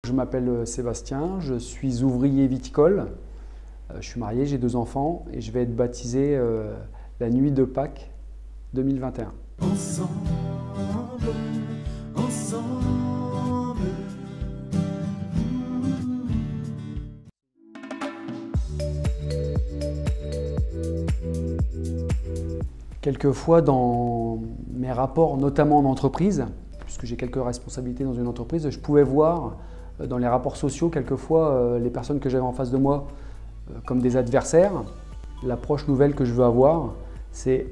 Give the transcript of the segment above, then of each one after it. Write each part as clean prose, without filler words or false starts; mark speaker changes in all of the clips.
Speaker 1: Je m'appelle Sébastien, je suis ouvrier viticole, je suis marié, j'ai 2 enfants et je vais être baptisé la nuit de Pâques 2021.
Speaker 2: Ensemble, ensemble.
Speaker 1: Quelquefois dans mes rapports, notamment en entreprise, puisque j'ai quelques responsabilités dans une entreprise, je pouvais voir dans les rapports sociaux quelquefois les personnes que j'avais en face de moi comme des adversaires. L'approche nouvelle que je veux avoir, c'est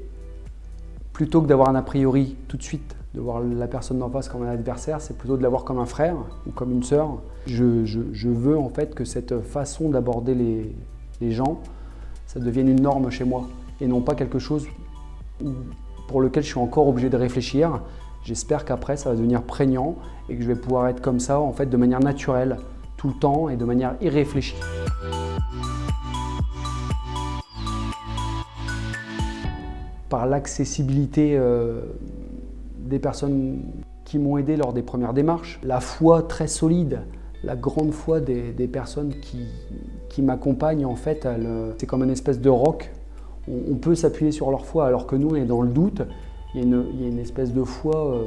Speaker 1: plutôt que d'avoir un a priori tout de suite, de voir la personne d'en face comme un adversaire, c'est plutôt de la voir comme un frère ou comme une sœur. Je veux en fait que cette façon d'aborder les gens, ça devienne une norme chez moi et non pas quelque chose pour lequel je suis encore obligé de réfléchir. J'espère qu'après ça va devenir prégnant et que je vais pouvoir être comme ça en fait de manière naturelle tout le temps et de manière irréfléchie. Par l'accessibilité des personnes qui m'ont aidé lors des premières démarches, la foi très solide, la grande foi des personnes qui m'accompagnent en fait, c'est comme une espèce de roc. On peut s'appuyer sur leur foi alors que nous on est dans le doute. Il y a une espèce de foi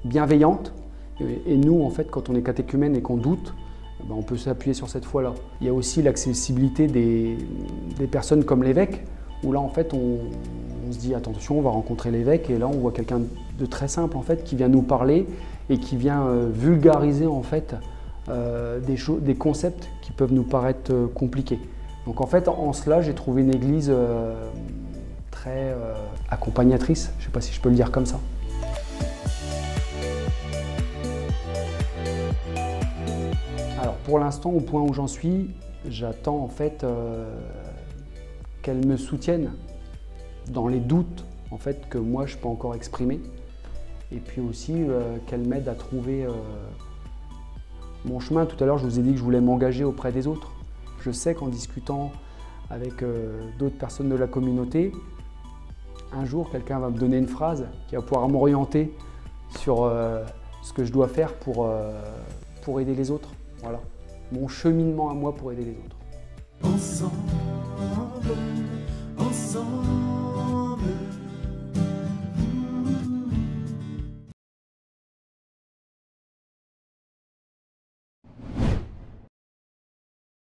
Speaker 1: bienveillante et nous en fait quand on est catéchumène et qu'on doute, on peut s'appuyer sur cette foi-là. Il y a aussi l'accessibilité des personnes comme l'évêque où là en fait on se dit attention on va rencontrer l'évêque et là on voit quelqu'un de très simple en fait qui vient nous parler et qui vient vulgariser en fait des concepts qui peuvent nous paraître compliqués. Donc en fait, en cela, j'ai trouvé une église très accompagnatrice, je ne sais pas si je peux le dire comme ça. Alors pour l'instant, au point où j'en suis, j'attends en fait qu'elle me soutienne dans les doutes en fait, que moi je ne peux encore exprimer. Et puis aussi qu'elle m'aide à trouver mon chemin. Tout à l'heure, je vous ai dit que je voulais m'engager auprès des autres. Je sais qu'en discutant avec d'autres personnes de la communauté, un jour quelqu'un va me donner une phrase qui va pouvoir m'orienter sur ce que je dois faire pour aider les autres. Voilà, mon cheminement à moi pour aider les autres.
Speaker 2: Ensemble.